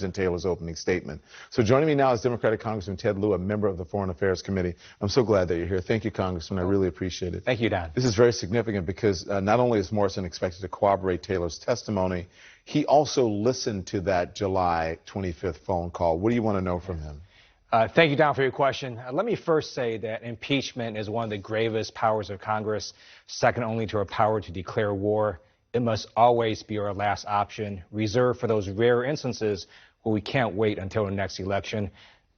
in Taylor's opening statement. So joining me now is Democratic Congressman Ted Lieu, a member of the Foreign Affairs Committee. I'm so glad that you're here. Thank you, Congressman. I really appreciate it. Thank you, Don. This is very significant because not only is Morrison expected to corroborate Taylor's testimony, he also listened to that July 25th phone call. What do you want to know from him? Thank you, Don, for your question. Let me first say that impeachment is one of the gravest powers of Congress, second only to our power to declare war. It must always be our last option, reserved for those rare instances where we can't wait until the next election.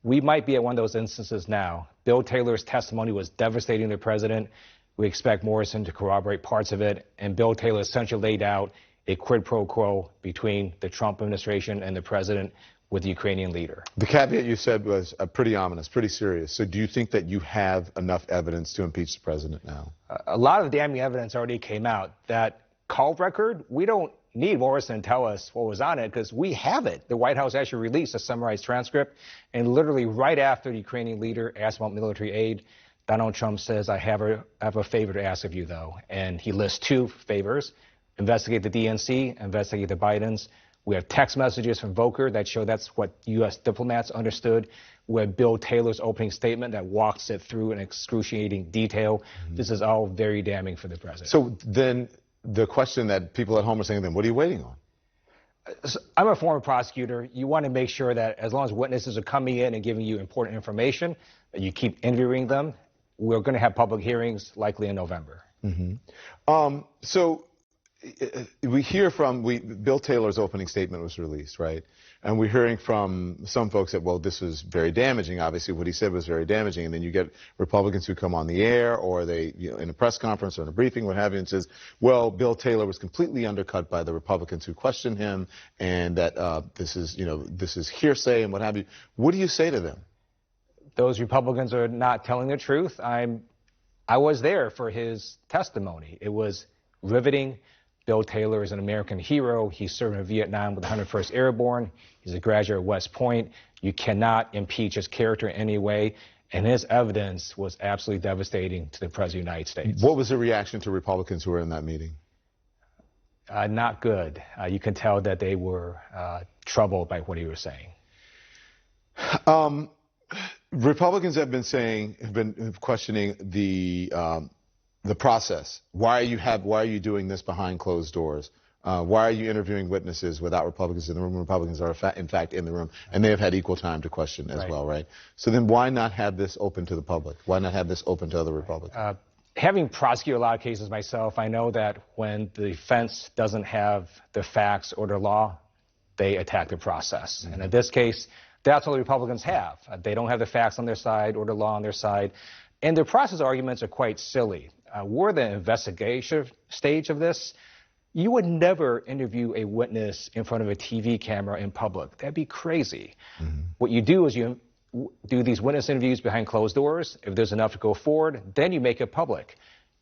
We might be at one of those instances now. Bill Taylor's testimony was devastating to the president. We expect Morrison to corroborate parts of it, and Bill Taylor essentially laid out a quid pro quo between the Trump administration and the president with the Ukrainian leader. The caveat you said was pretty ominous, pretty serious. So do you think that you have enough evidence to impeach the president now? A lot of damning evidence already came out. That call record, we don't need Morrison to tell us what was on it because we have it. The White House actually released a summarized transcript, and literally right after the Ukrainian leader asked about military aid, Donald Trump says, I have a favor to ask of you, though. And he lists two favors: investigate the DNC, investigate the Bidens. We have text messages from Volker that show that's what U.S. diplomats understood. We have Bill Taylor's opening statement that walks it through in excruciating detail. This is all very damning for the president. So then the question that people at home are saying, then what are you waiting on? I'm a former prosecutor. You want to make sure that as long as witnesses are coming in and giving you important information, that you keep interviewing them. We're going to have public hearings likely in November. So we hear from, Bill Taylor's opening statement was released, right? And we're hearing from some folks that, well, this was very damaging. Obviously, what he said was very damaging. And then you get Republicans who come on the air, or they, in a press conference or in a briefing, what have you, and says, well, Bill Taylor was completely undercut by the Republicans who questioned him, and that this is hearsay and what have you. What do you say to them? Those Republicans are not telling the truth. I was there for his testimony. It was riveting. Bill Taylor is an American hero. He served in Vietnam with the 101st Airborne. He's a graduate of West Point. You cannot impeach his character in any way. And his evidence was absolutely devastating to the President of the United States. What was the reaction to Republicans who were in that meeting? Not good. You can tell that they were troubled by what he was saying. Republicans have been questioning the process. Why are you doing this behind closed doors? Why are you interviewing witnesses without Republicans in the room? Republicans are in fact in the room, and they have had equal time to question as well, right? So then why not have this open to the public? Why not have this open to other Republicans? Having prosecuted a lot of cases myself, I know that when the defense doesn't have the facts or the law, they attack the process. And in this case, that's what the Republicans have. They don't have the facts on their side or the law on their side. And their process arguments are quite silly. We're the investigation stage of this. You would never interview a witness in front of a TV camera in public. That'd be crazy. What you do is you do these witness interviews behind closed doors. If there's enough to go forward, then you make it public.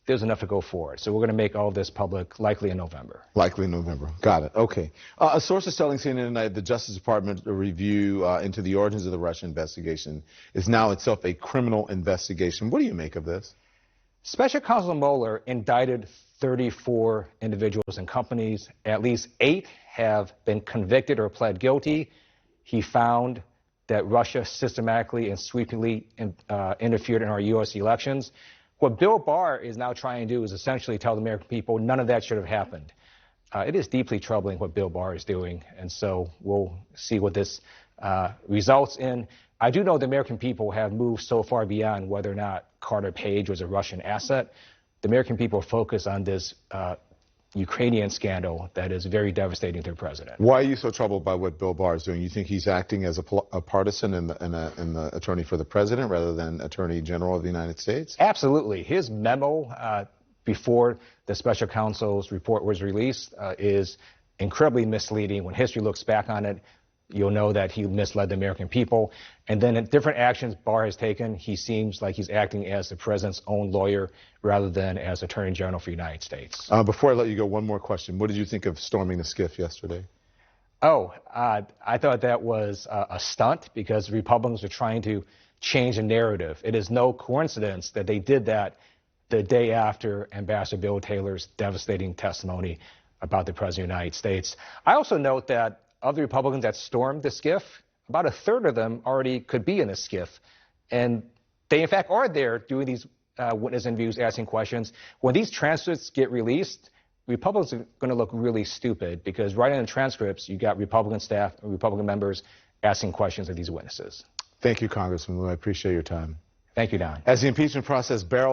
There's enough to go forward. So we're going to make all of this public likely in November. Likely in November. Got it. Okay. A source is telling CNN tonight the Justice Department review into the origins of the Russia investigation is now itself a criminal investigation. What do you make of this? Special Counsel Mueller indicted 34 individuals and companies. At least 8 have been convicted or pled guilty. He found that Russia systematically and sweepingly interfered in our U.S. elections. What Bill Barr is now trying to do is essentially tell the American people none of that should have happened. It is deeply troubling what Bill Barr is doing, and so we'll see what this results in. I do know the American people have moved so far beyond whether or not Carter Page was a Russian asset. The American people focus on this Ukrainian scandal that is very devastating to the president. Why are you so troubled by what Bill Barr is doing? You think he's acting as a partisan and the attorney for the president rather than Attorney General of the United States? Absolutely. His memo before the special counsel's report was released is incredibly misleading. When history looks back on it, you'll know that he misled the American people. And then in different actions Barr has taken, he seems like he's acting as the president's own lawyer rather than as Attorney General for the United States. Before I let you go, one more question. What did you think of storming the Scif yesterday? I thought that was a stunt because Republicans are trying to change the narrative. It is no coincidence that they did that the day after Ambassador Bill Taylor's devastating testimony about the President of the United States. I also note that of the Republicans that stormed the Scif, about a third of them already could be in the Scif. And they, in fact, are there doing these witness interviews, asking questions. When these transcripts get released, Republicans are going to look really stupid because right in the transcripts, you got Republican staff and Republican members asking questions of these witnesses. Thank you, Congressman Lieu. I appreciate your time. Thank you, Don. As the impeachment process barrels